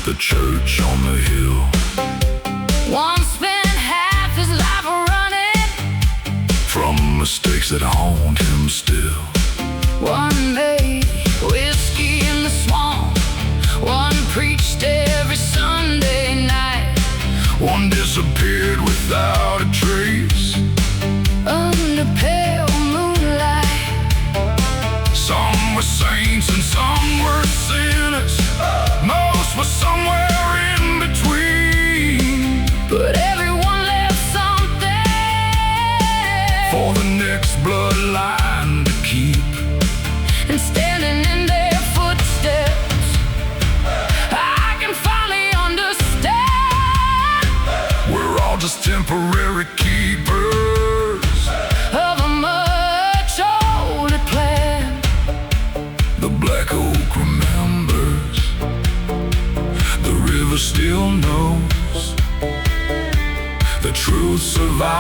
the church on the hill. One spent half his life running from mistakes that haunt him still. One made whiskey in the swamp, one preached every Sunday night, one disappeared without a trace under pale moonlight. Some were saints and some were sinners, most were somewhere in between, but everyone left something for the next bloodline to keep. And standing in their footsteps, I can finally understand we're all just temporary keepers of a much older plan. The black oak remembers, the river still knows, the truth survives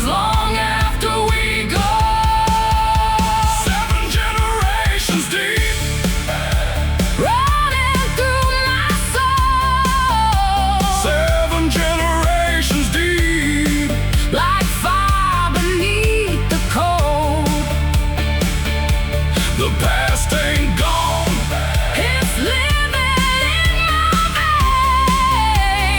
long after we go. 7 generations deep, running through my soul. 7 generations deep, Like fire beneath the cold. the past ain't gone, It's living in my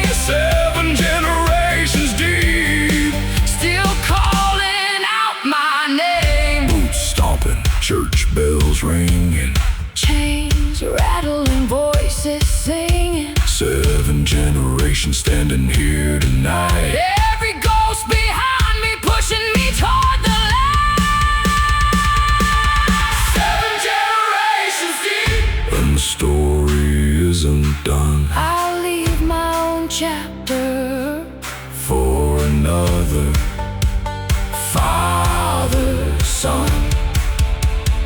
veins. 7 generations deep, Still calling out my name. boots stomping, church bells ringing, Chains rattling, voices singing. 7 generations standing here tonight. Every ghost behind me pushing me toward the light. 7 generations deep, and the story isn't done I'll leave my own chapter for another father, son.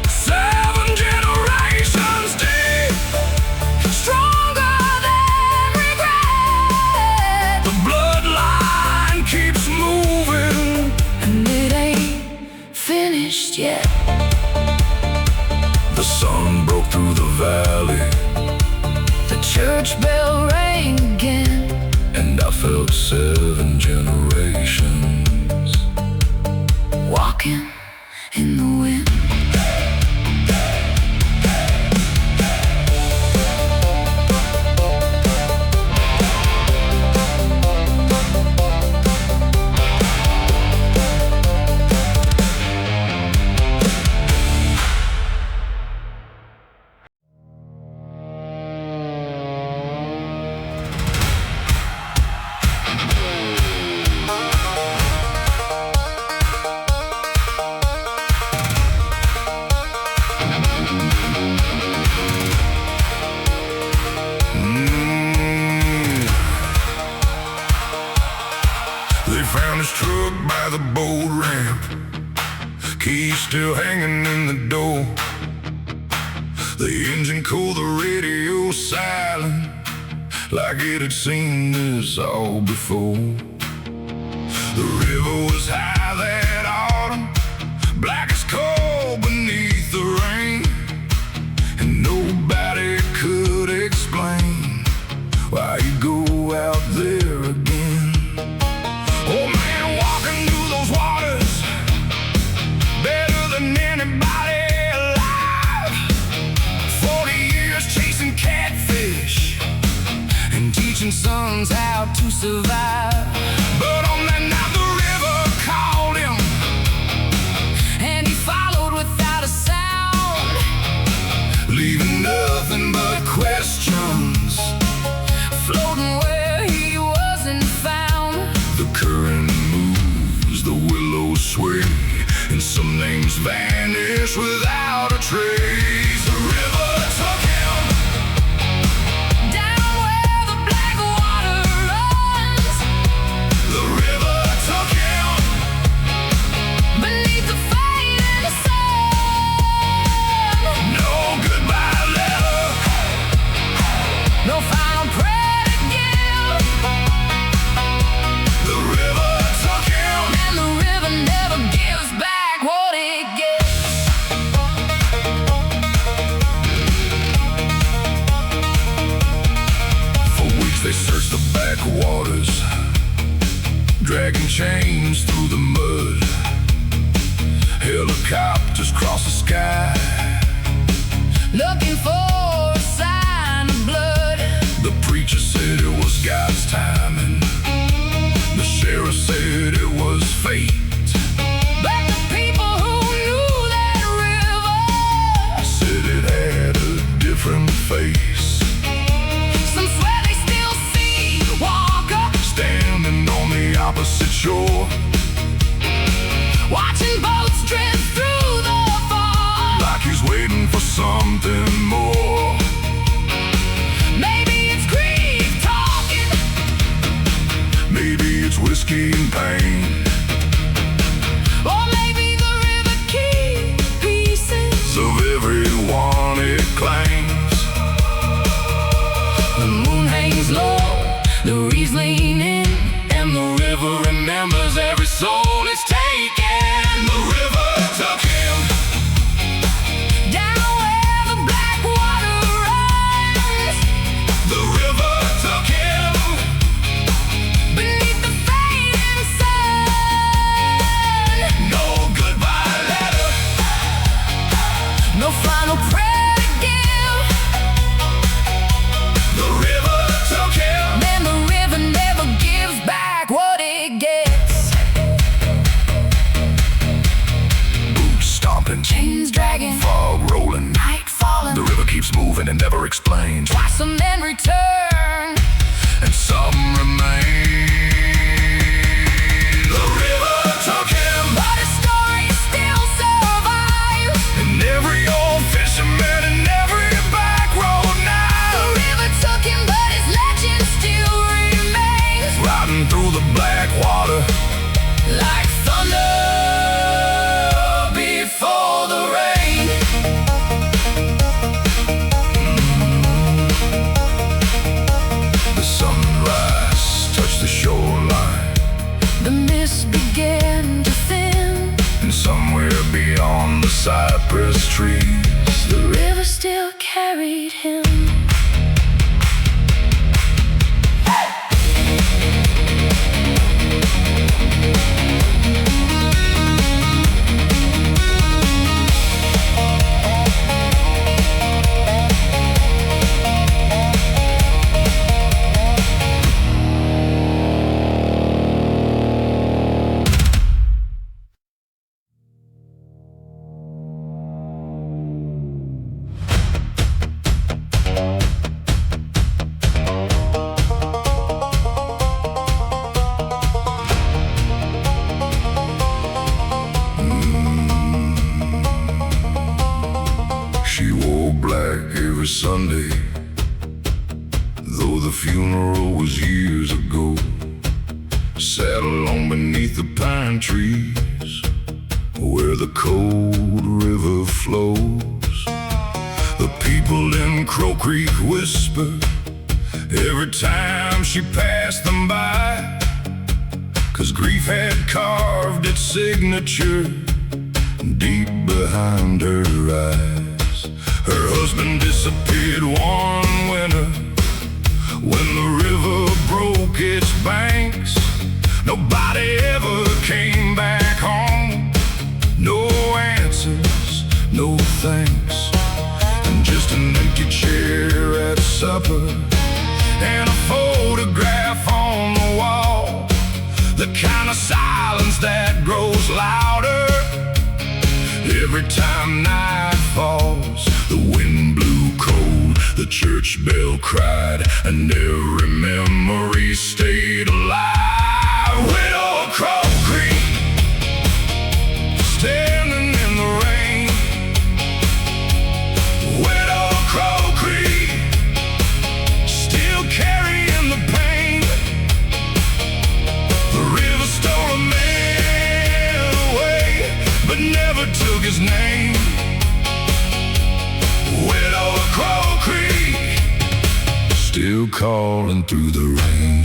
7 generations deep, stronger than regret. the bloodline keeps moving. And it ain't finished yet. The sun broke through the valley, The church bell rang again. and I felt 7 generations Walking in the wind. They found his truck by the boat ramp, keys still hanging in the door. The engine cold, the radio silent, like it had seen this all before. The river was high that autumn, black as coal beneath the rain, and nobody could explain why you go out there again. Oh man, walking through those waters, better than anybody alive. 40 years chasing catfish and teaching sons how to survive. But on that night the river called him, And he followed without a sound, leaving nothing but questions floating where he wasn't found. The current moves, the willows sway, and some names vanish without a trace. The river took him Down where the black water runs, the river took him beneath the fading sun. no goodbye letter, No final prayer to give. the river took him, And the river never gives back what it gets. backwaters, dragging chains through the mud. Helicopters cross the sky, looking for a sign of blood. The preacher said it was God's timing. The sheriff said it was fate. But the people who knew that river said it had a different face. some swear they still see Walker Standing on the opposite shore, watching boats drift through the fog. like he's waiting for something more. Maybe it's grief talking, Maybe it's whiskey and pain. or maybe the river keeps pieces Of everyone it claims. The moon hangs low, the reeds lean in, And the river remembers every soul it's taken. The river took him. down where the black water runs, The river took him. beneath the fading sun. No goodbye letter. No final prayer to give. The river took him. Man, the river never gives back what it gets. Boots stomping, Chains dragging, fog rolling. night falling. The river keeps moving and never explains. Twice some men return. And some remain. The river took him. But his story still survives. And every old fisherman and every back road The now, river took him, but his legend still remains. riding through the black water Like thunder before the rain. The sunrise touched the shoreline, The mist began to thin. and somewhere beyond the cypress trees, The river still carried him. she wore black every Sunday, though the funeral was years ago. Sat alone beneath the pine trees, where the cold river flows. The people in Crow Creek whisper every time she passed them by, 'cause grief had carved its signature deep behind her eyes. Her husband disappeared one winter when the river broke its banks. Nobody ever came back home. No answers, no thanks, and just an empty chair at supper and a photograph on the wall. The kind of silence that grows louder every time night falls. The wind blew cold, the church bell cried, and every memory stayed alive. Widow Crow Creek, standing in the rain. Widow Crow Creek, still carrying the pain. The river stole a man away, but never took his name. Widow Crow Creek, still calling through the rain.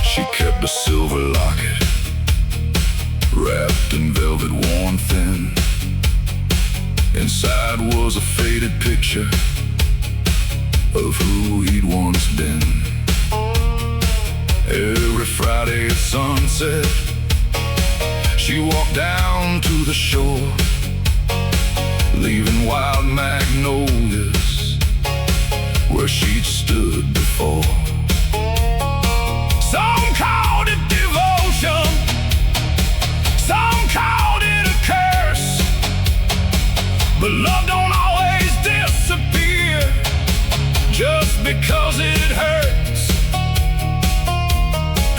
She kept a silver locket, wrapped in velvet worn thin. Inside was a faded picture of who he'd once been. Every Friday at sunset, she walked down to the shore, leaving wild magnolias where she'd stood before. Some called it devotion, some called it a curse, but love don't always disappear just because it hurts.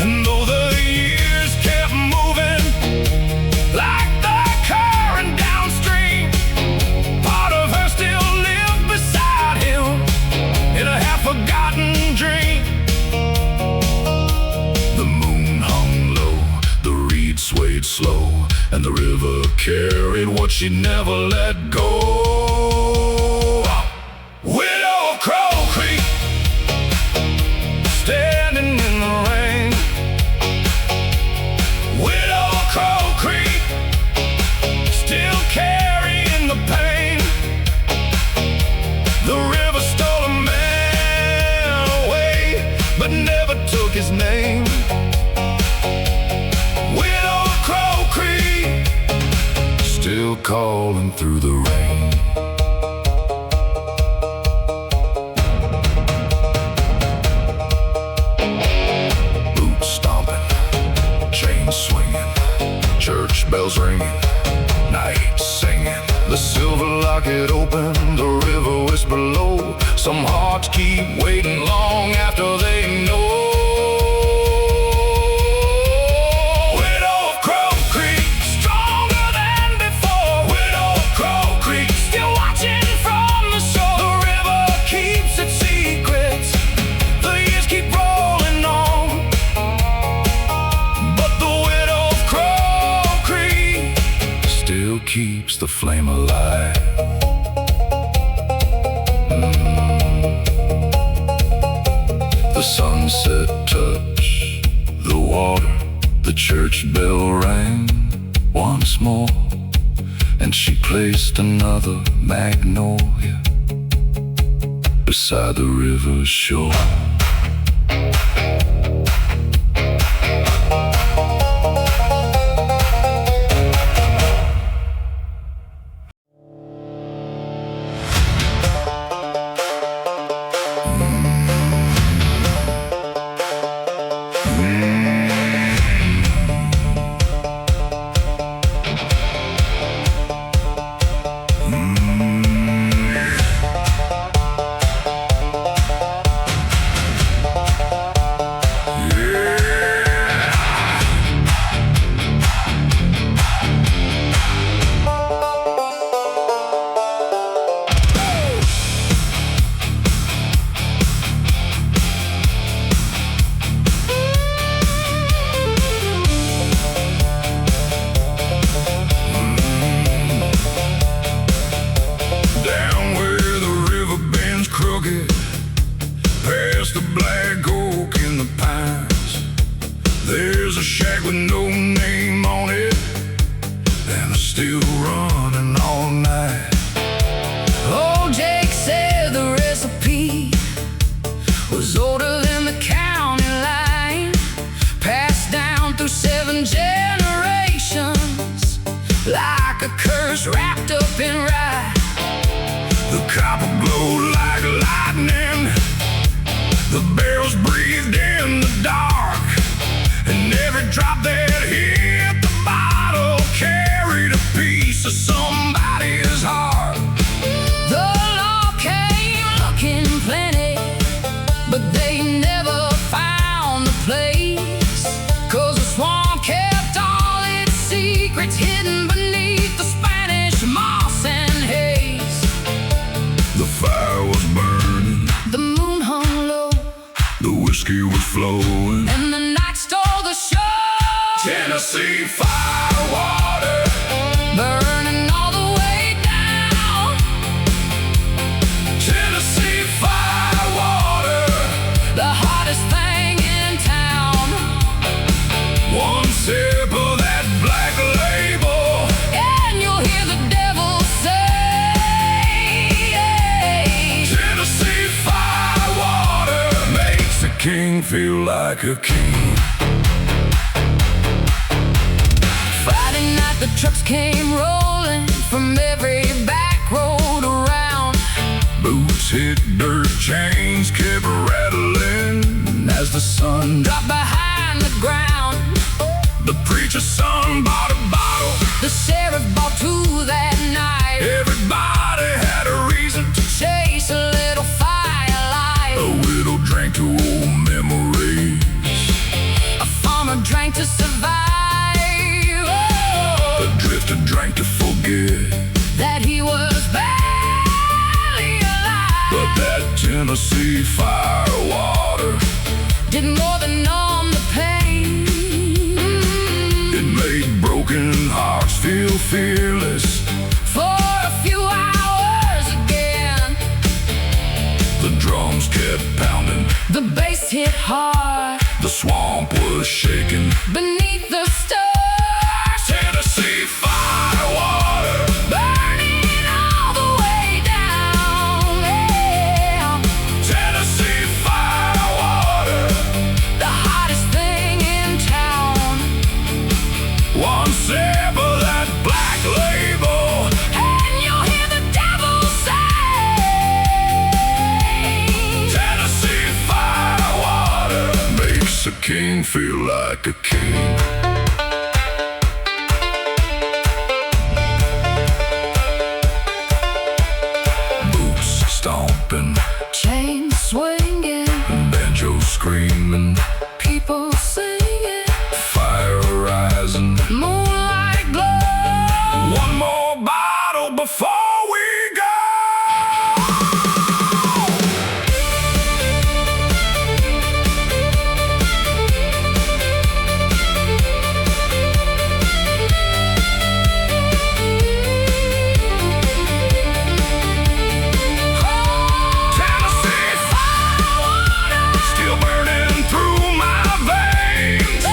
And though the years kept moving like the current downstream, part of her still lived beside him in a half-forgotten dream. The moon hung low, the reeds swayed slow, and the river carried what she never let go. Widow of Crow Creek, standing in the rain. Widow of Crow Creek, still carrying the pain. The river stole a man away, but never took his name. Widow of Crow Creek, still calling through the rain. Boots stomping, chains swinging, church bells ringing, night singing. The silver locket opened, the river whispered low. Some hearts keep waiting long after they know. Widow of Crow Creek, stronger than before. Widow of Crow Creek, still watching from the shore. The river keeps its secrets, the years keep rolling on, but the widow of Crow Creek still keeps the flame alive. The sunset touched the water, the church bell rang once more, and she placed another magnolia beside the river's shore. Past the black oak in the pines, there's a shack with no name on it, and it's still running all night. Old Jake said the recipe was older than the county line, passed down through 7 generations, like a curse wrapped up in rye. The copper glowed like lightning, the barrels breathed in the dark, and every drop that hit the bottle carried a piece of somebody's heart. The law came looking plenty, but they never found the place, 'cause the swamp kept all its secrets hidden beneath the Spanish moss and haze. The fire was burning, The moon hung low, the whiskey was flowing, and the night stole the show. Tennessee firewater, Burning all the way down. Tennessee firewater, The hottest thing in town. one sip of that black label, And you'll hear the devil say, Tennessee firewater. king, feel like a king. Friday night the trucks came rolling from every back road around. Boots hit dirt, chains kept rattling as the sun Dropped behind the ground. The preacher's son bought a bottle. The sheriff bought two that night. Everybody had a reason to Chase a little firelight. a widow drank to old memories. A farmer drank to survive. Oh, A drifter drank to forget. that he was barely alive. But that Tennessee Firewater, Did more than numb the pain. it made broken hearts feel fearless. For a few hours again, The drums kept pounding, the bass hit hard the swamp was shaking. beneath the stars. Tennessee Firewater, Burning all the way down. Yeah. Tennessee Firewater, The hottest thing in town. one sip of that black label. And you'll hear the devil say, Tennessee Firewater makes a king feel like a king. Boots stomping, chain swinging, banjo screaming, people singing, fire rising. moonlight glow. One more bottle before we go. Tennessee Firewater, still burning through my veins.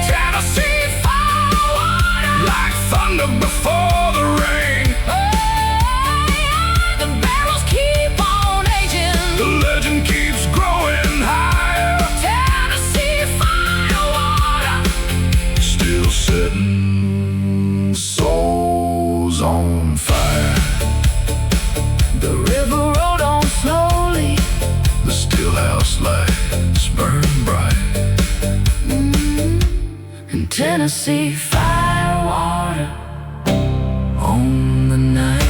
Tennessee Firewater, like thunder before the rain. The barrels keep on aging. The legend keeps growing higher, Tennessee Firewater. still setting souls on fire. The river rolled on slowly. The stillhouse lights burn bright. And Tennessee Firewater on the night.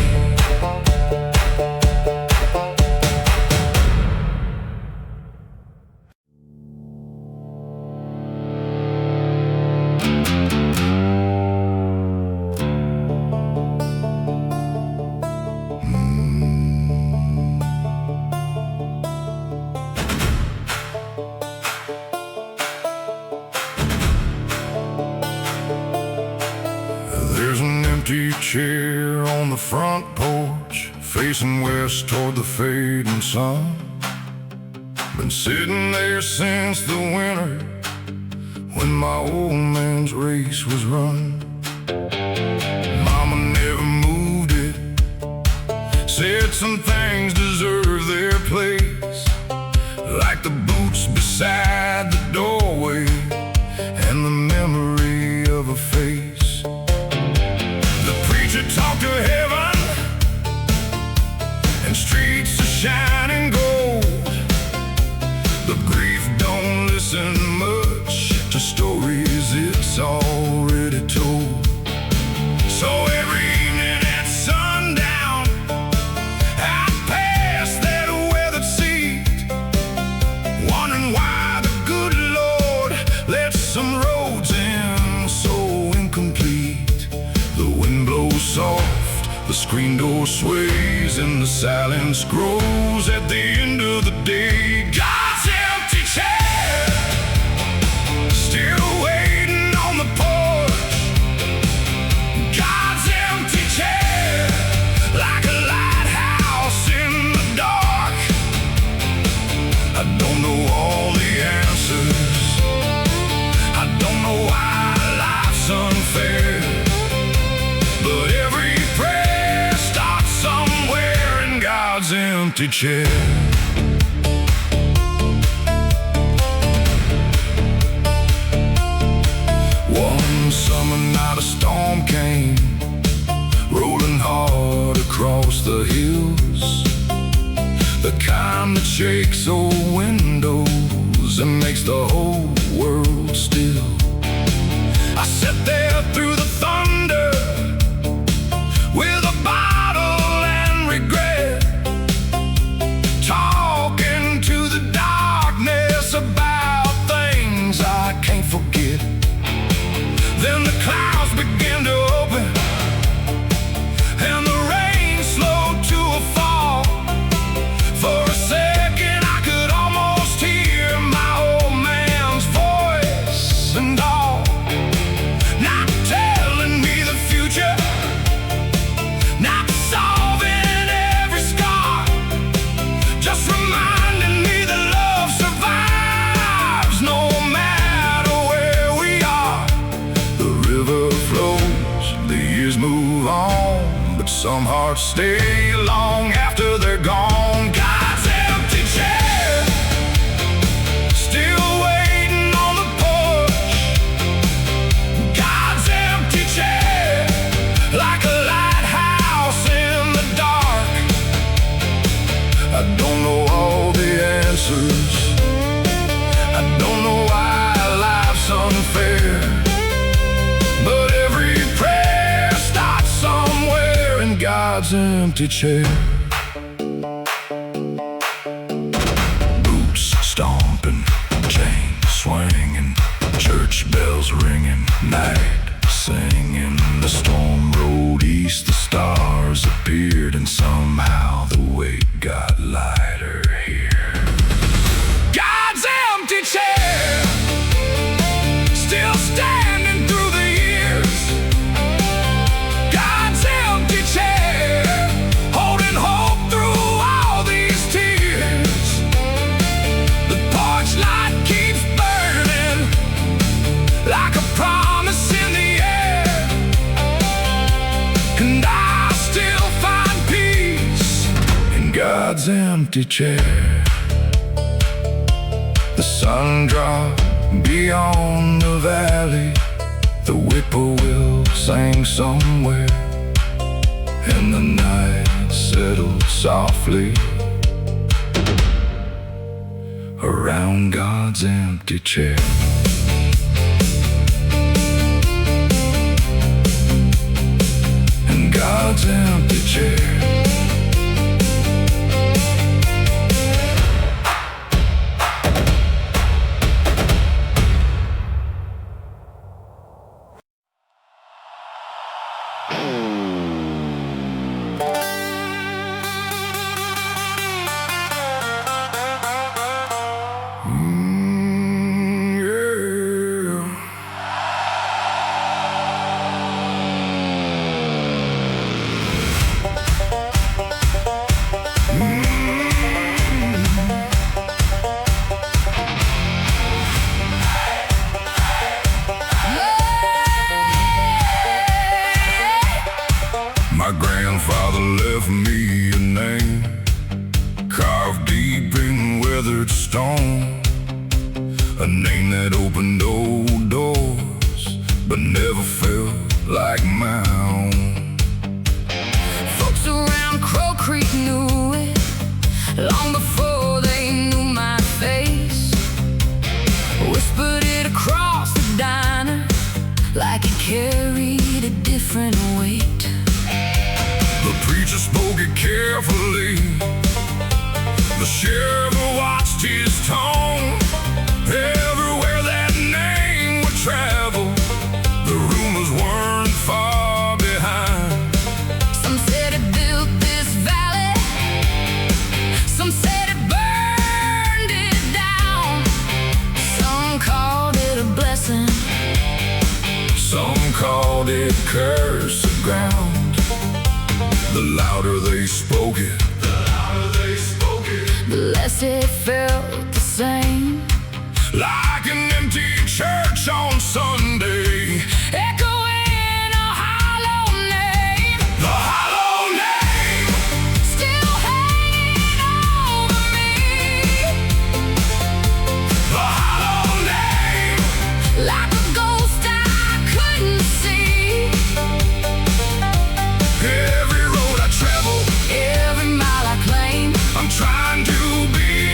There's an empty chair on the front porch, facing west toward the fading sun. Been sitting there since the winter, when my old man's race was run. Mama never moved it, said some things deserve their place, like the boots beside the doorway and the memory of a face. The preacher talked to heaven and streets of shining gold. The grief don't listen much to stories it's already told. So every evening at sundown, I pass that weathered seat, wondering why the good Lord let some roads in so incomplete. The wind blows soft, the screen door sways, and the silence grows at the end of the day. God's empty chair, still waiting on the porch. God's empty chair, like a lighthouse in the dark. I don't know all the answers, I don't know why life's unfair, but every prayer starts somewhere in God's empty chair. shakes old windows and makes the whole world still. I sit there through the thunder with a bottle and regret, talking to the darkness about things I can't forget. Then the clouds begin to open and the rain slowed to a fall. For a second I could almost hear my old man's voice and all, not telling me the future, not solving every scar, just reminding me that love survives no matter where we are. The river flows, the years move on, but some hearts stay long after they're gone. God's empty chair, still waiting on the porch. God's empty chair, like a lighthouse in the dark. I don't know all the answers, I don't know why life's unfair, but every prayer starts somewhere in God's empty chair. Boots stomping, chains swinging, church bells ringing, night singing. The storm rode east, the stars appeared, and somehow the weight got lighter here. God's empty chair, still standing through the years. God's empty chair, holding hope through all these tears. The porch light keeps burning like a promise in the air, and I still find peace in God's empty chair. The sun dropped beyond the valley, the whippoorwill sang somewhere, and the night settled softly around God's empty chair. In God's empty chair. My grandfather left me a name, carved deep in weathered stone, a name that opened old doors, but never felt like my own. Folks around Crow Creek knew it long before they knew my face. Whispered it across the diner like it carried a different weight. The preacher spoke it carefully, the sheriff watched his tone. Everywhere that name would travel, the rumors weren't far behind. Some said it built this valley, some said it burned it down. Some called it a blessing, some called it curse the ground. The louder they spoke it, the less it felt the same. like an empty church on Sunday, Echoing a hollow name, the hollow name. still hanging over me. The hollow name, Like a ghost I couldn't see. every road I travel, Every mile I claim, I'm trying to be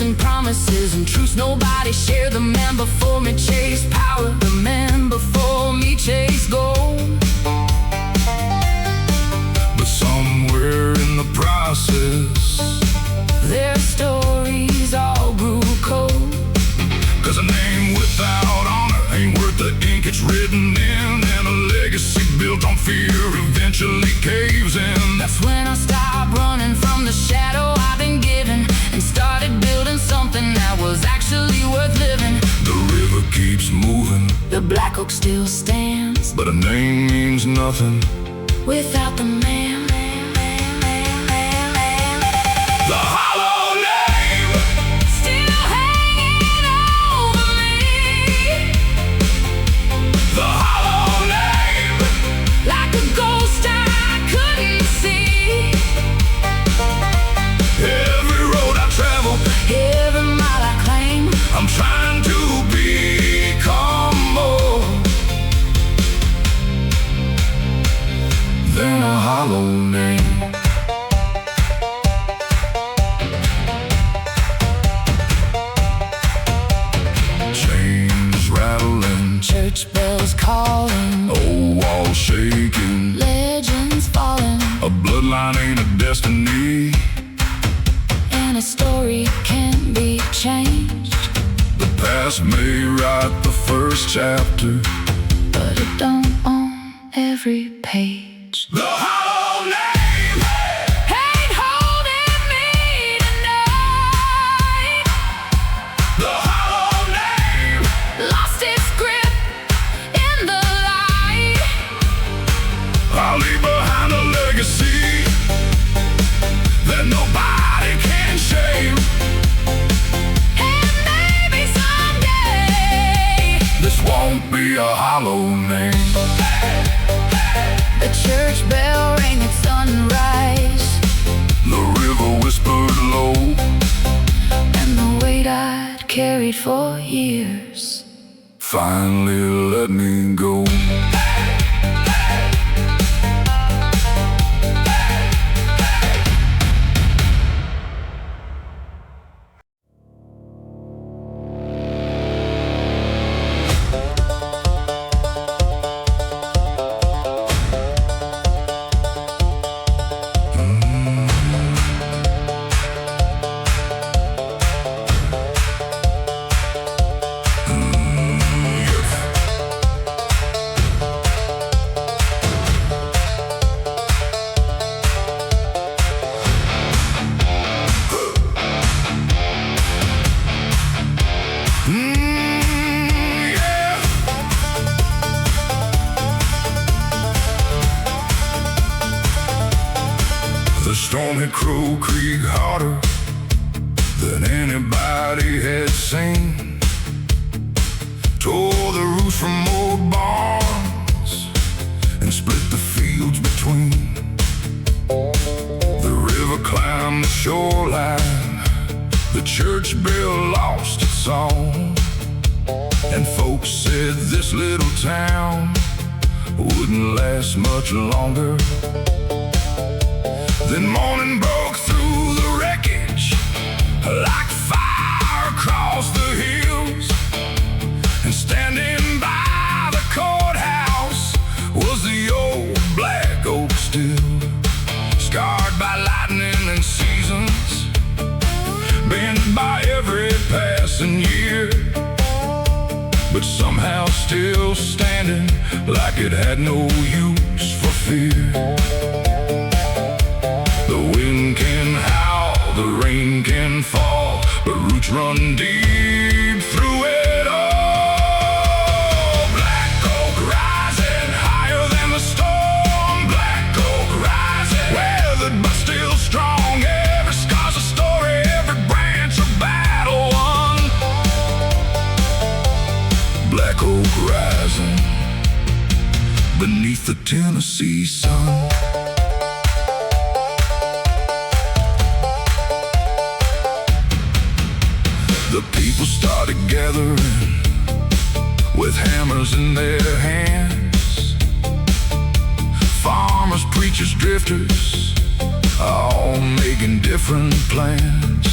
and promises and truths nobody shared. The man before me chased power, the man before me chased gold. But somewhere in the process, their stories all grew cold. 'Cause a name without honor ain't worth the ink it's written in. And a legacy built on fear eventually caves in. That's when I stopped running from the shadow I've been given and started building something that was actually worth living. The river keeps moving, The black oak still stands, but a name means nothing without the man. The hollow name Still hanging over me. The hollow name Like a ghost I couldn't see. Every road I travel, Every mile I claim, I'm trying to become more than a hollow name. Chains rattling, church bells calling, old walls shaking. legends falling, A bloodline ain't a destiny. and a story can be changed, The past may write the first chapter, but it don't own every page. the hollow name Ain't holding me tonight. The hollow name Lost its grip in the light. I'll leave behind a legacy that nobody can shame. And maybe someday This won't be a hollow name. the church bell rang at sunrise, The river whispered low, and the weight I'd carried for years finally let me go. Yeah. The storm hit Crow Creek harder than anybody had seen. Tore the roofs from old barns and split the fields between. The river climbed the shoreline, the church bell lost its song, and folks said this little town wouldn't last much longer. Then morning broke through the wreckage like fire across the hills, and standing by the courthouse was the old black oak still, scarred by lightning and seasons, bent by every passing year, but somehow still standing like it had no use for fear. The wind can howl, the rain can fall, but roots run deep through it all. Black oak rising higher than the storm. Black oak rising, weathered but still strong. Every scar's a story, every branch a battle won. Black oak rising beneath the Tennessee sun. The people started gathering with hammers in their hands. Farmers, preachers, drifters, all making different plans.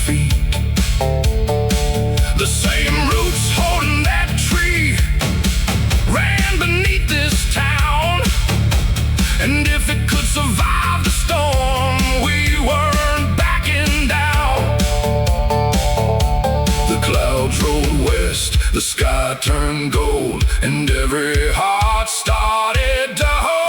feet. The same roots holding that tree ran beneath this town, and if it could survive the storm, we weren't backing down. The clouds rolled west, the sky turned gold, and every heart started to hold.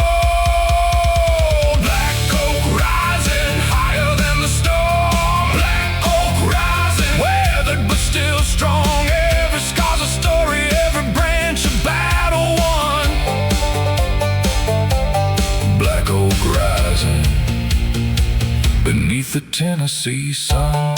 Black oak rising higher than the storm. Black oak rising, weathered but still strong. Every scar's a story, every branch a battle won. Black oak rising beneath the Tennessee sun.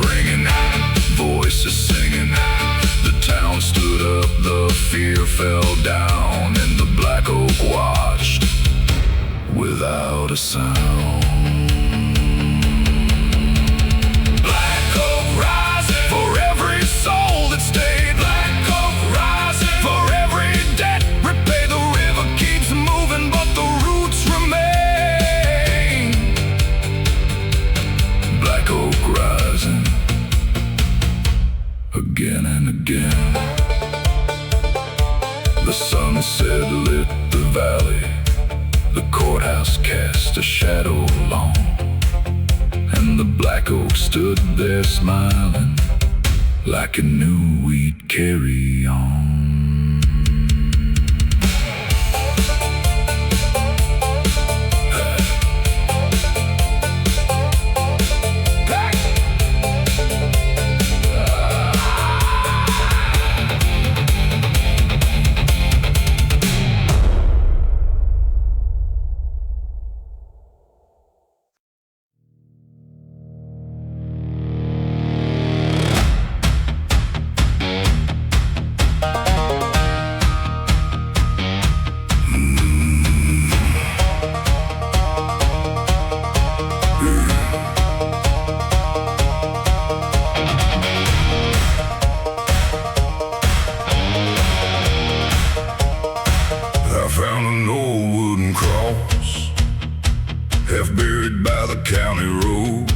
Ringing, voices singing. The town stood up, the fear fell down, and the black oak watched without a sound. Black oak rising for every soul that stayed. Black oak rising for every debt repaid. The river keeps moving, but the roots remain. Black oak rising again and again. The sunset lit the valley, the courthouse cast a shadow long, and the black oak stood there smiling like it knew we'd carry on. Half buried by the county road,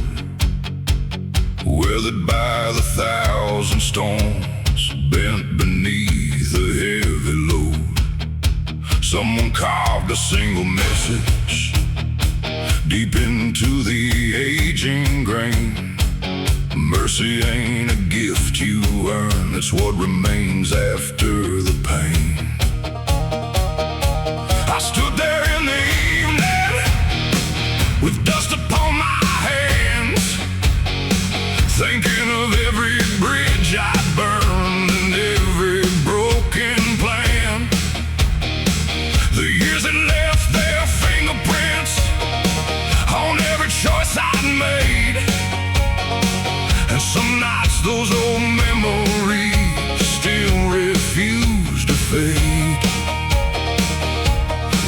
weathered by the 1,000 storms, bent beneath a heavy load. Someone carved a single message deep into the aging grain. Mercy ain't a gift you earn, it's what remains after the pain. I stood there in the evening with dust upon my hands, thinking of every bridge I burned and every broken plan. The years that left their fingerprints on every choice I'd made, and some nights those old memories still refuse to fade.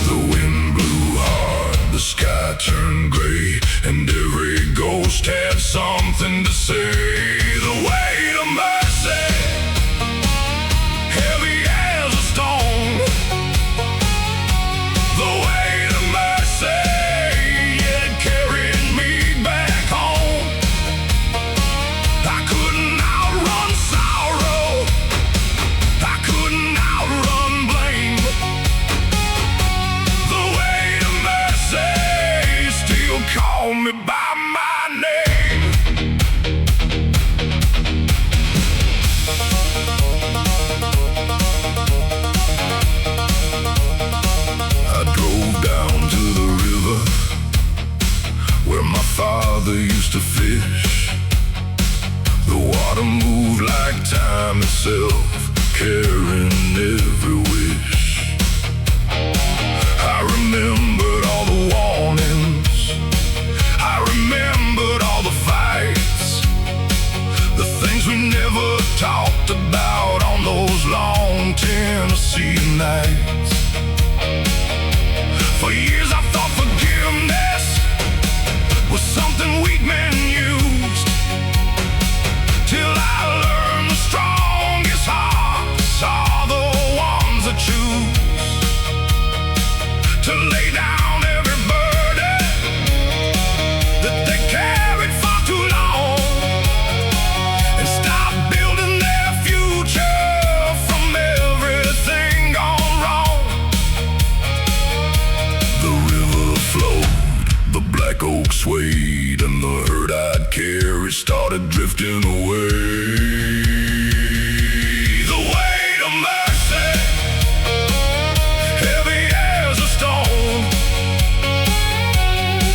The wind blew hard, the sky turned gray, and every ghost had something to say. The weight of mercy, heavy as a stone. The weight of mercy, yeah, it carried me back home. I couldn't outrun sorrow, I couldn't outrun blame. The weight of mercy still called me by my name. I drove down to the river where my father used to fish. The water moved like time itself, carrying every wish. I remembered all the warnings, I remembered all the fights, the things we never talked about on those long Tennessee nights. For years I thought forgiveness was something weak men used. started drifting away. The weight of mercy, heavy as a stone.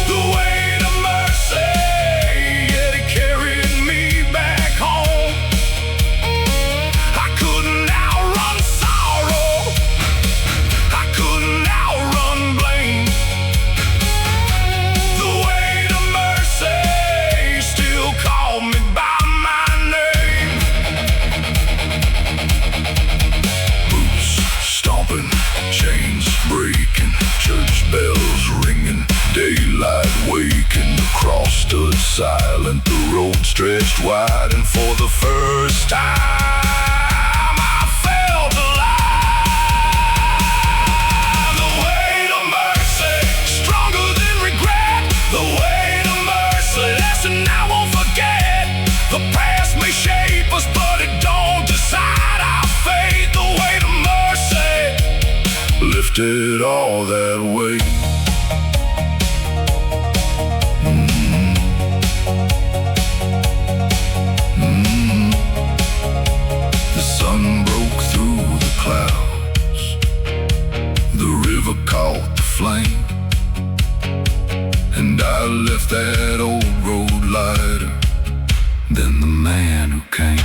The weight of mercy, yet it carried me back home. I couldn't outrun sorrow, I couldn't outrun blame. The weight of mercy still called me by my name. Boots stomping, chains breaking, church bells ringing, daylight waking. The cross stood silent, the road stretched wide, and for the first time I felt alive. The weight of mercy, stronger than regret. The weight of mercy, lesson I won't forget. The past may shape us, but it don't decide our fate. The weight of mercy lifted all that weight. The sun broke through the clouds, the river caught the flame, and I left that old road lighter than the man who came.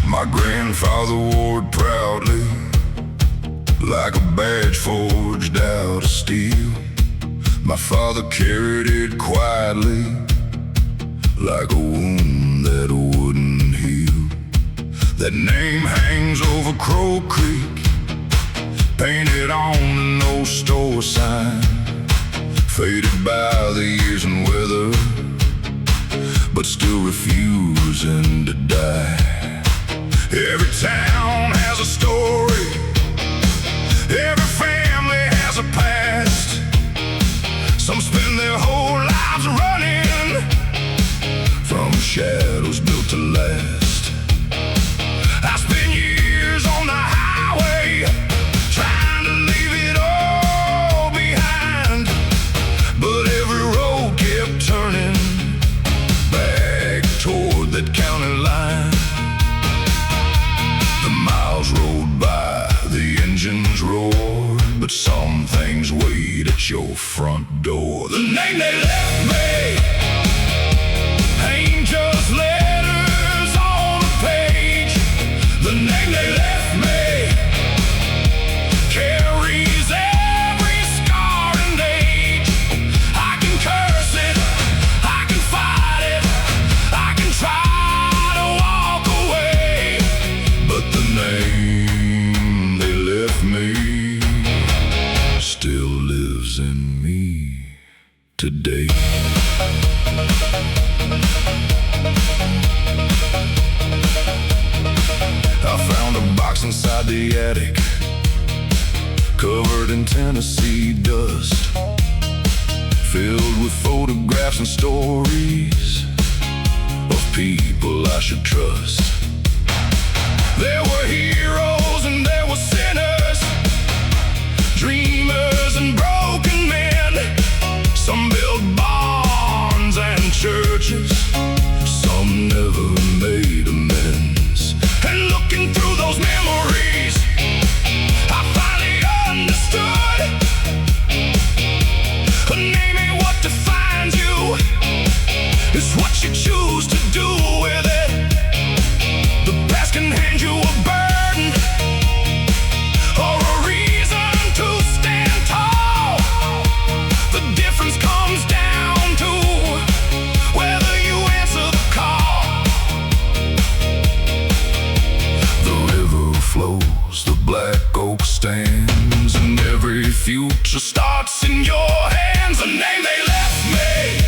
My grandfather wore it proudly, like a badge forged out of steel. My father carried it quietly, like a wound that wouldn't heal. That name hangs over Crow Creek, painted on an old store sign, faded by the years and weather, but still refusing to die. Every town has a story, every family has a past. Some spend their whole lives running from shadows built to last. I spent years on the highway trying to leave it all behind, but every road kept turning back toward that county line. The miles rolled by, the engines roared, but some things wait at your front door. The name they left me ain't just letters on a page. The name they left me carries every scar and age. I can curse it, I can fight it, I can try to walk away, but the name they left me still lives in me today. I found a box inside the attic, covered in Tennessee dust, filled with photographs and stories of people I should trust. There were heroes and there were sinners, dreamers and broken men. Some built barns and churches, some never made amends. And looking through those memories, I finally understood a name ain't what defines you, it's what you choose to do with it. The past can hand you a burden, times, and every future starts in your hands. The name they left me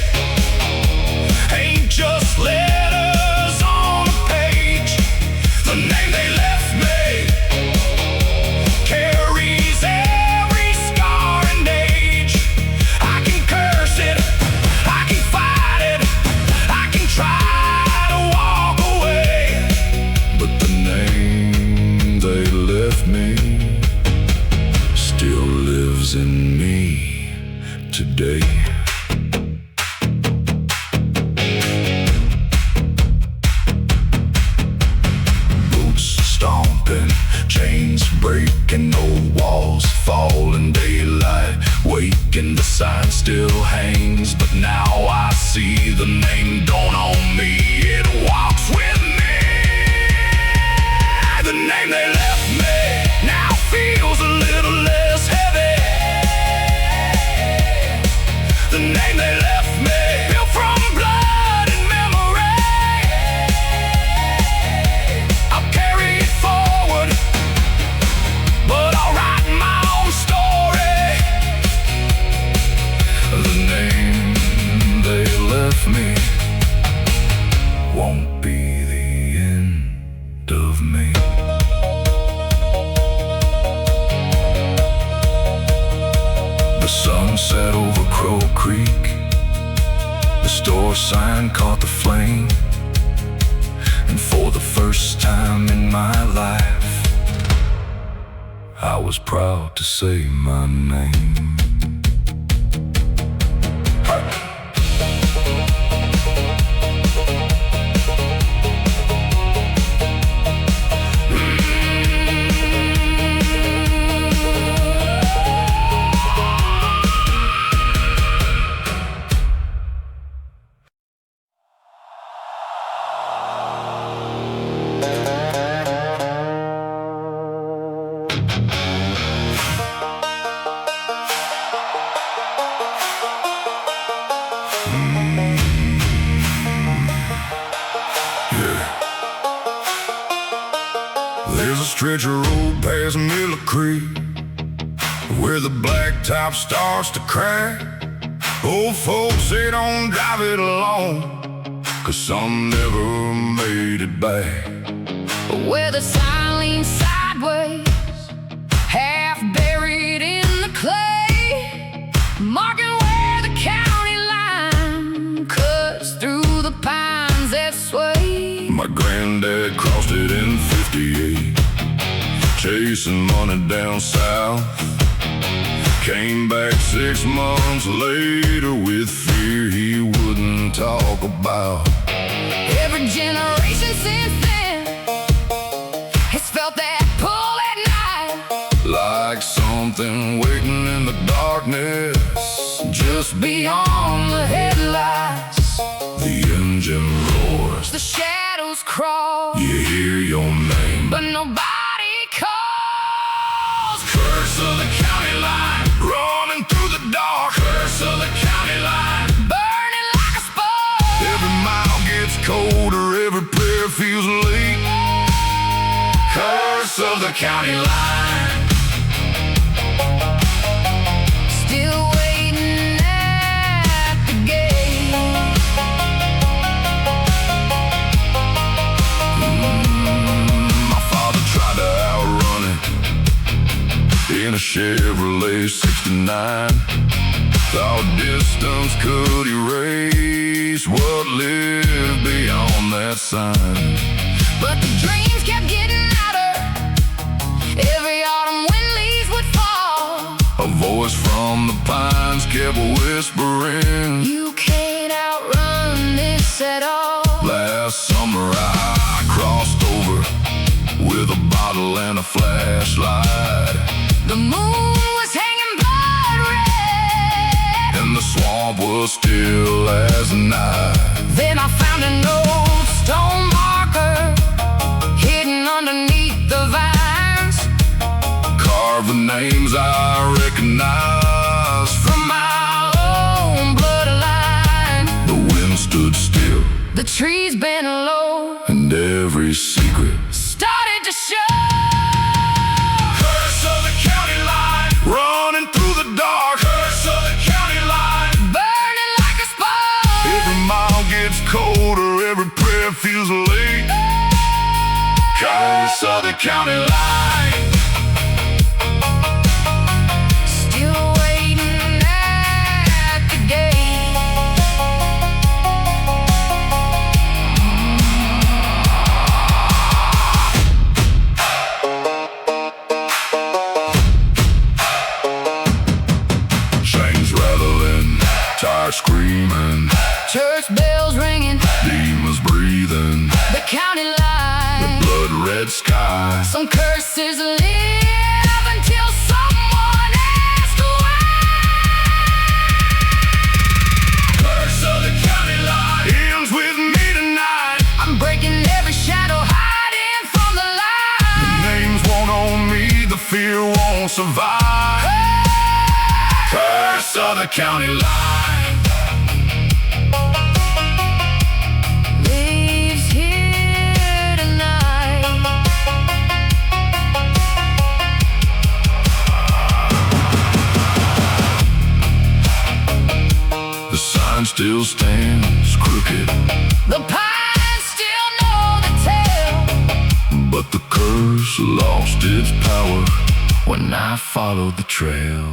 ain't just letters on a page. The name they left me carries every scar and age. I can curse it, I can fight it, I can try to walk away, but the name they left me still lives in me today. Chains breaking, old walls fall in daylight. Waking, the sign still hangs, but now I see the name dawn on me. It walks with me. The name they left me now feels a little less heavy. The name they left me built from blood and memory. I'll carry it forward, but I'll write my own story. The name they left me won't be the end of me. The sun set over Crow Creek. The store sign caught the flame, and for the first time in my life, I was proud to say my name. There's a stretch of road past Miller Creek where the blacktop starts to crack. Old folks say don't drive it alone, 'cause some never made it back. Where the sign leans sideways, half buried in the clay, marking where the county line cuts through the pines that sway. My granddad crossed it in 58, chasing money down south. Came back 6 months later with fear he wouldn't talk about. Every generation since then has felt that pull at night, like something waiting in the darkness just beyond the headlights. The engine roars, The shadows crawl, you hear your name, but nobody calls. curse of the county line, running through the dark. Curse of the county line, Burning like a spark. every mile gets colder, every prayer feels late. Curse of the county line. Still waiting at the gate. My father tried to outrun it in a Chevrolet 69. Thought distance could erase what lived beyond that sign. But the dreams kept getting louder. Every autumn when leaves would fall, A voice from the pines kept whispering, you can't outrun this at all. last summer I crossed over with a bottle and a flashlight. The moon was hanging blood red, And the swamp was still as the night. then I found an old stone marker hidden underneath the vines. Carved the names I recognized From my own bloodline, The wind stood still, the trees bent low, and every secret. started to show. Curse of the county line, county line. Still waiting at the gate. Chains rattling, tires screaming, Church bells ringing, demons breathing, the county line. blood red sky. Some curses live until someone asks why. Curse of the county line ends with me tonight. I'm breaking every shadow, hiding from the light. Names won't own me, the fear won't survive. Curse of the county line. Lives here tonight. The sign still stands crooked, The pines still know the tale, but the curse lost its power when I followed the trail.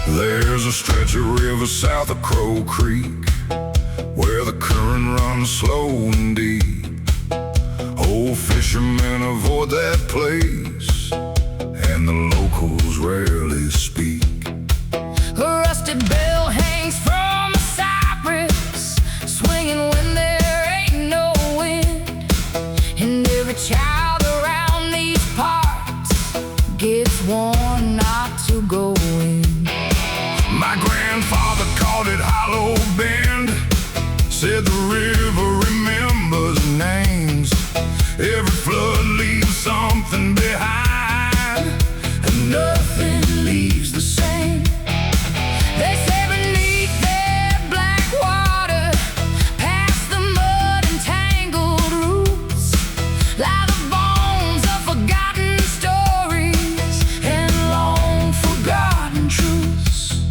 There's a stretch of river south of Crow Creek where the current runs slow and deep. Old fishermen avoid that place, and the locals rarely speak. a rusted bell hangs from a cypress, swinging when there ain't no wind. And every child around these parts gets warned not to go in. My grandfather called it Hollow Bend, said the river remembers names. Every flood leaves something behind, and nothing leaves the same. They say beneath that black water, past the mud and tangled roots, lie the bones of forgotten stories and long forgotten truths.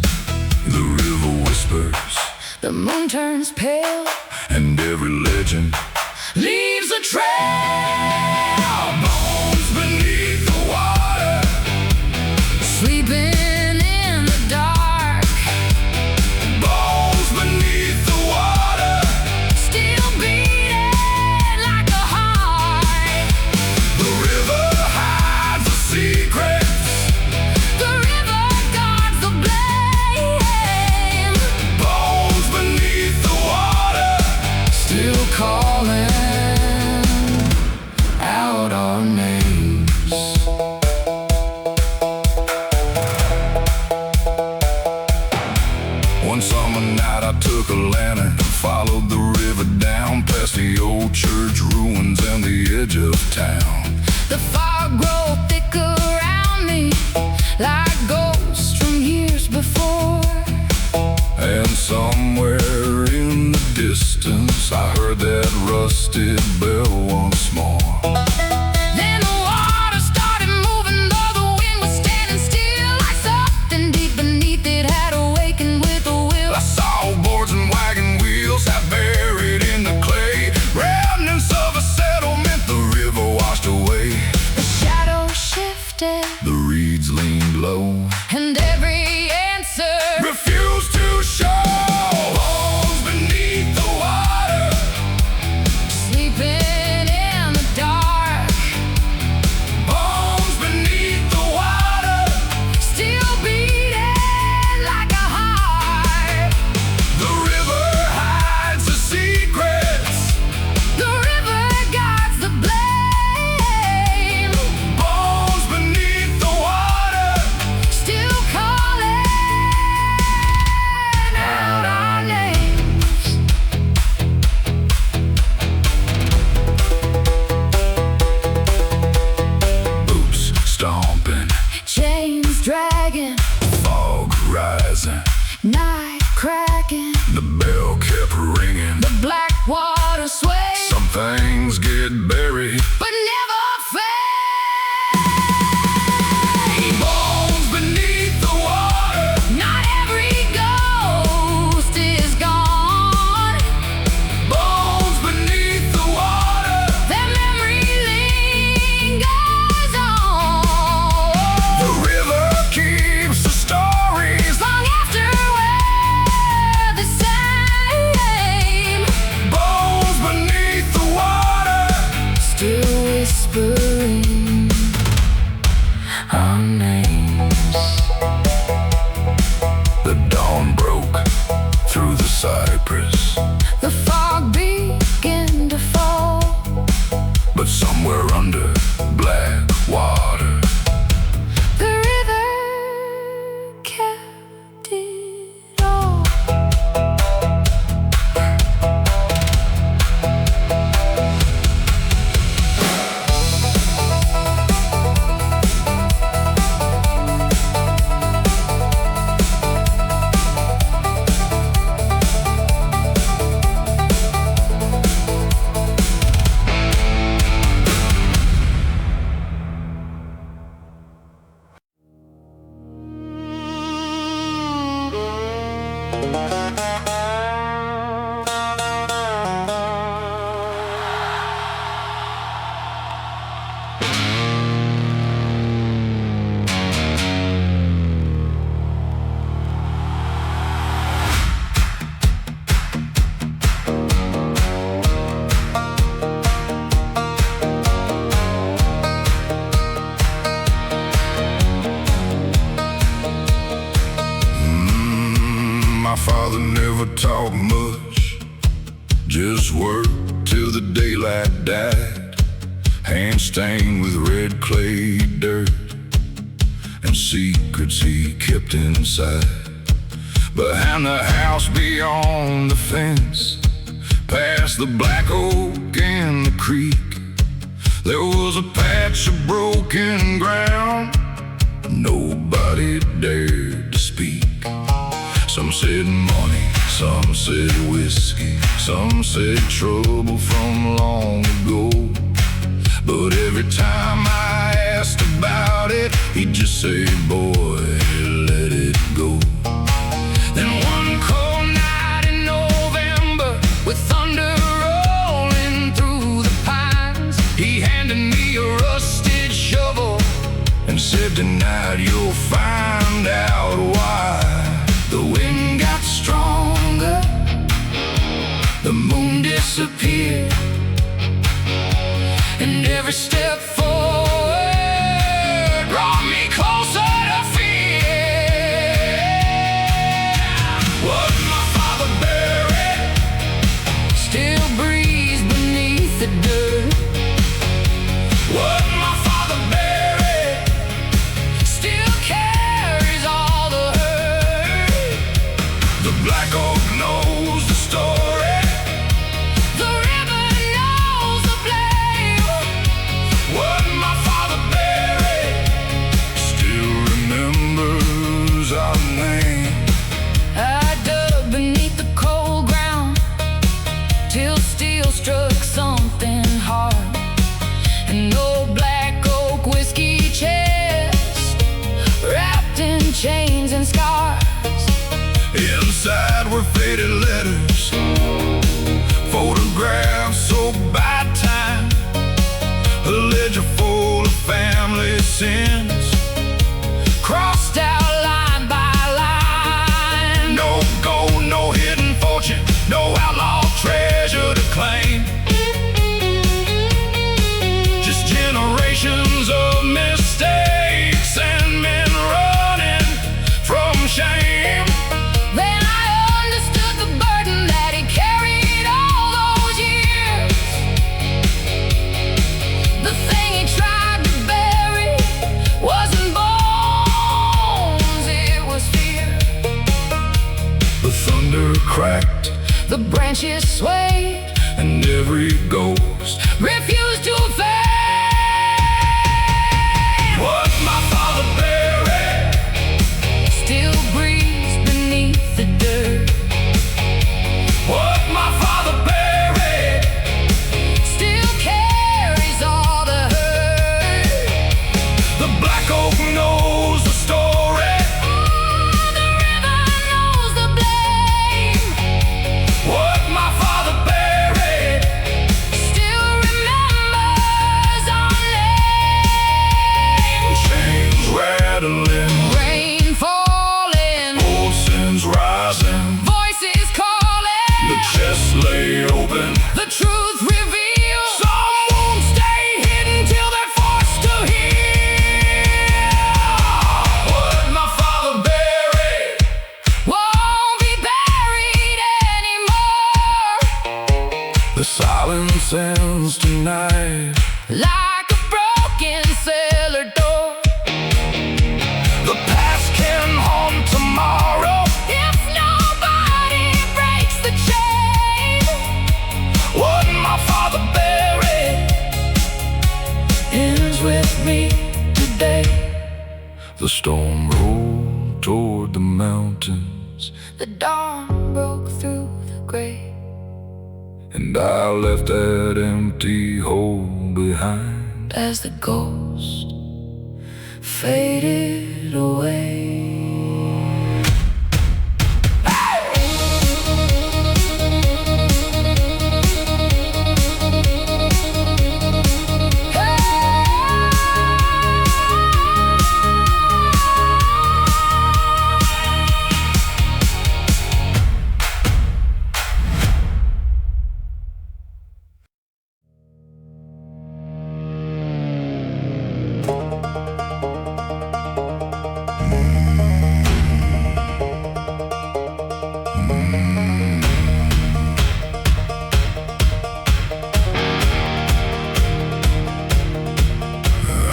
The river whispers, The moon turns pale, and every legend leaves a trail. bones beneath the water. Sleeping in the dark, Bones beneath the water. still beating like a heart. The river hides the secrets. The river guards the blame. Bones beneath the water. Still calling out our names. One summer night I took a lantern and followed the river down past the old church ruins and the edge of town. The fog grows thick around me, like ghosts from years before. And somewhere in the distance I heard that rusted bell once more. Then the water started moving, though the wind was standing still, like something deep beneath it had awakened with a will. I saw boards and wagon wheels half buried in the clay, remnants of a settlement the river washed away. The shadow shifted, The reeds leaned low, and every answer refused to show. Bones beneath the water. sleeping in the dark. boys get buried, but never fade. bones beneath the water. Not every ghost is gone. Bones beneath the water. Their memory lingers on. The river keeps the stories. Long after we're the same, Bones beneath the water. still whispering our names. The dawn broke through the cypress, The fog began to fall. but somewhere under black water, The river kept it all. My father never taught much, just worked till the daylight died. Hands stained with red clay dirt, and secrets he kept inside. Behind the house, beyond the fence, past the black oak and the creek, there was a patch of broken ground. Nobody dared to speak. Some said money, some said whiskey, some said trouble from long ago. But every time I asked about it, he'd just say, boy, let it go. Then one cold night in November, with thunder rolling through the pines, he handed me a rusted shovel and said, tonight you'll find out why. The wind got stronger, the moon disappeared, and every step forward brought me closer to fear. What my father buried still breathes beneath the dirt. What my father buried still carries all the hurt. The black oak knows the story. The river knows the blame. What my father buried still remembers our name. I dug beneath the cold ground till steel struck something hard. An old black oak whiskey chest wrapped in chains and scars. Inside were faded letters, photographs soaked by time, a ledger full of family sins, Crossed out line by line. no gold, no hidden fortune, no outlaw treasure to claim. Just generations of mistakes and men running from shame. Then I understood the burden that he carried all those years. The thing he tried to bury wasn't bones, it was fear. The thunder cracked, The branches swayed, and every ghost refused to fade. what my father buried Still breathes beneath the dirt. what my father buried Still opens tonight. Like a broken cellar door, The past can haunt tomorrow. if nobody breaks the chain. What my father buried Ends with me today. The storm rolled toward the mountains, The dawn broke through the gray, and I left that empty hole behind. as the ghost faded away.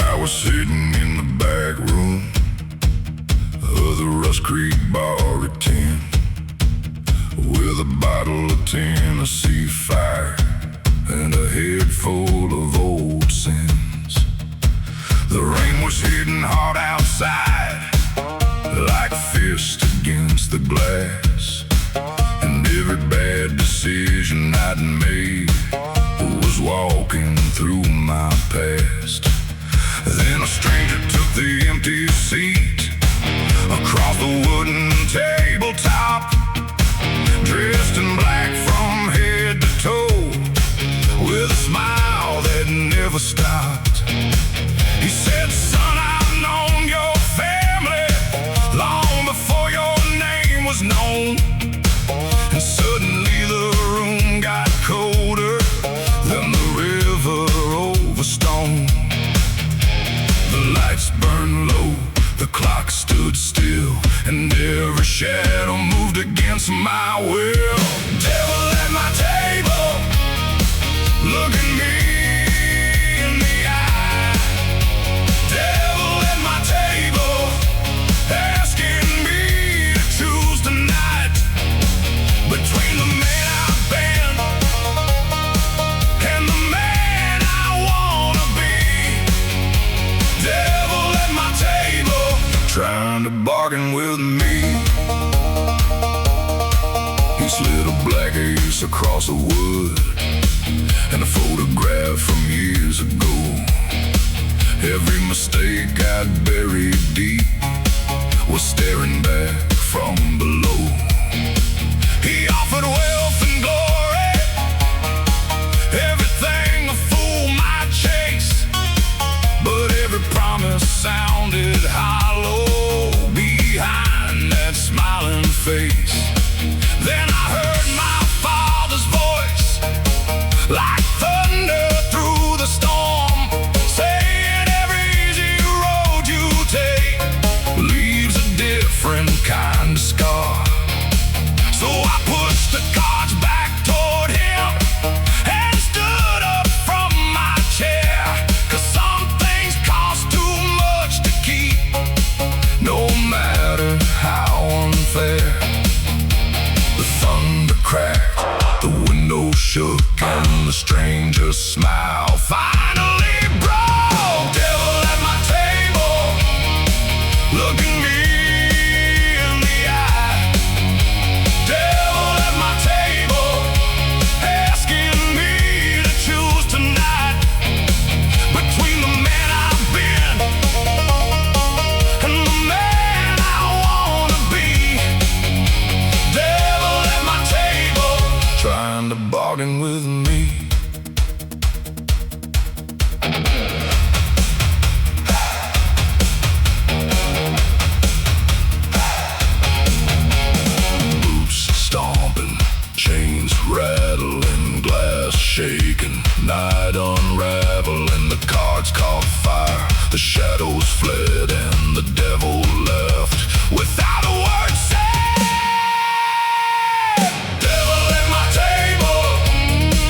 I was sitting in the back room of the Rust Creek bar at 10, with a bottle of Tennessee Fire and a head full of old sins. The rain was hitting hard outside, like fist against the glass, and every bad decision I'd made was walking through my past. Then a stranger took the empty seat across the wooden tabletop, dressed in black from head to toe, with a smile that never stopped. He said, "Son, I've known your family long before your name was known." And suddenly the room got colder than the river over stone. The lights burned low, the clock stood still, and every shadow moved against my will. Devil at my table, look at me in the eye. Devil at my table, asking me to choose tonight between the man I've been and the man I wanna be. Devil at my table, trying to bargain with me. He slid a black ace across the wood and a photograph from years ago. Every mistake I'd buried deep was staring back from below. He offered wealth and glory, everything a fool might chase, but every promise sounded hollow behind that smiling face. Then I heard my father's voice, like thunder through the storm, saying every easy road you take leaves a different kind of scar. So I pushed the cards back toward him and stood up from my chair, 'cause some things cost too much to keep, no matter how unfair. The thunder cracked, the window shook, and the stranger's smile finally broke. Devil at my table, look at me in the eye. Devil at my table, asking me to choose tonight between the man I've been and the man I wanna be. Devil at my table, trying to bargain with me. Boots stomping, chains rattling, glass shaking, night unraveling, the cards caught fire, the shadows fled, and the devil left without a word said. Devil at my table,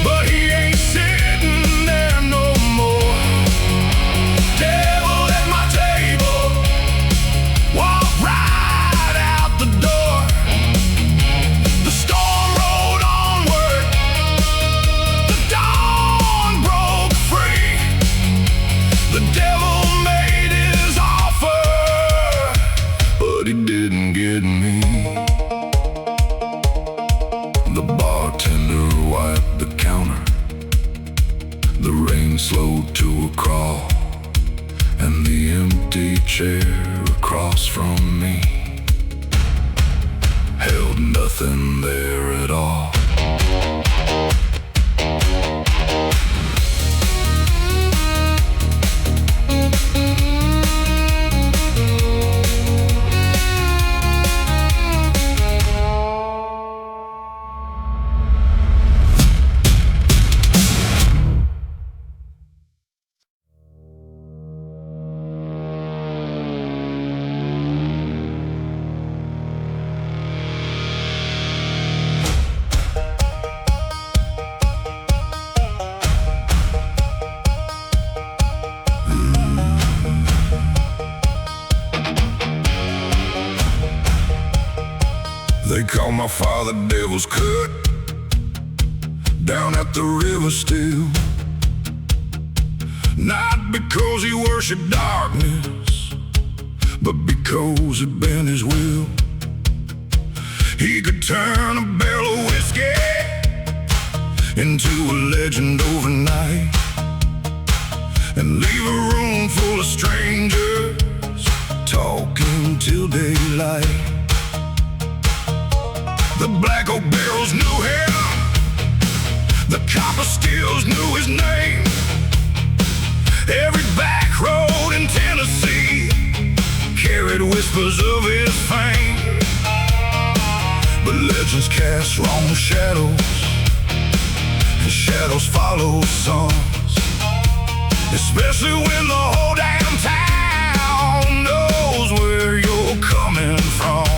but he ain't sitting slowed to a crawl, and the empty chair across from me held nothing there at all. They call my father Devil's Cut, down at the river still. Not because he worshiped darkness, but because it bent his will. He could turn a barrel of whiskey into a legend overnight, and leave a room full of strangers talking till daylight. The black oak barrels knew him, the copper stills knew his name. Every back road in Tennessee carried whispers of his fame. But legends cast wrong shadows, and shadows follow suns, especially when the whole damn town knows where you're coming from.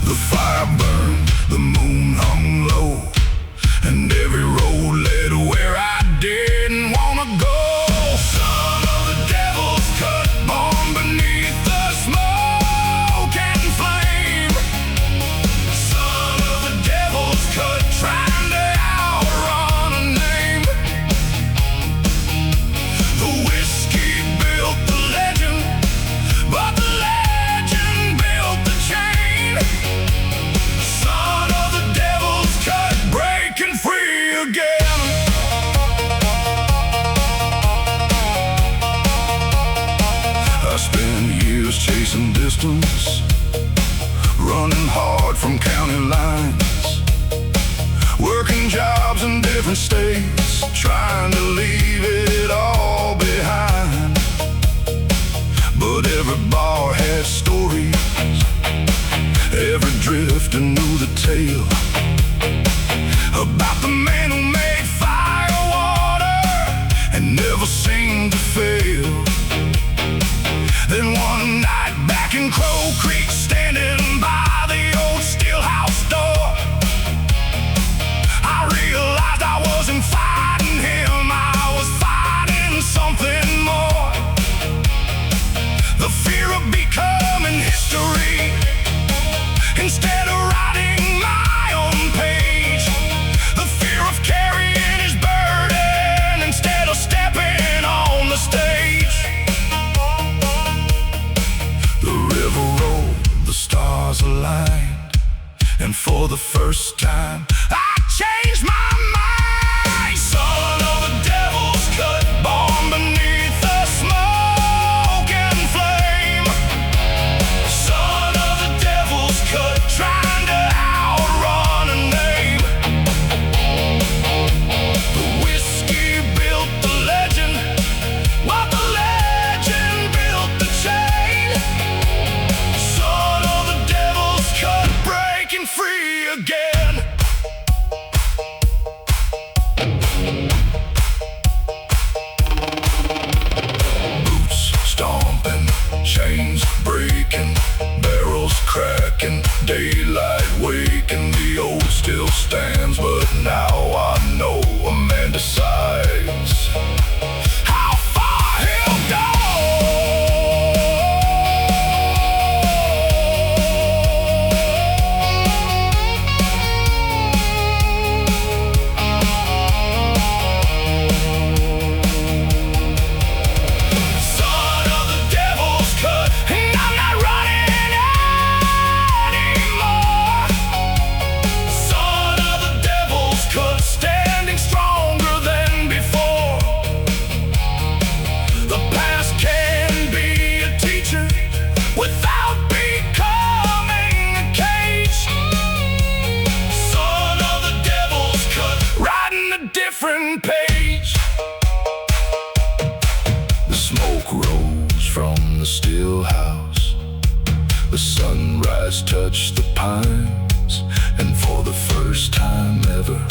The fire burned, the moon hung low, and every road led where I didn't wanna go. Son of the Devil's Cut, born beneath the smoke and flame. Son of the Devil's Cut, trying to outrun a name. The whiskey built the legend, but the legend built the chain. Son of the Devil's Cut, breaking free again. I spent years chasing distance, running hard from county lines, working jobs in different states, trying to leave it all behind. But every bar had stories, every drifter knew the tale about the man who made Firewater and never seemed to fail. Then one night back in Crow Creek, standing by the old steel house door, I realized I wasn't fighting him, I was fighting something more. The fear of becoming history instead of writing my sunrise touched the pines, and for the first time ever,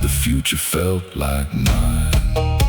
the future felt like mine.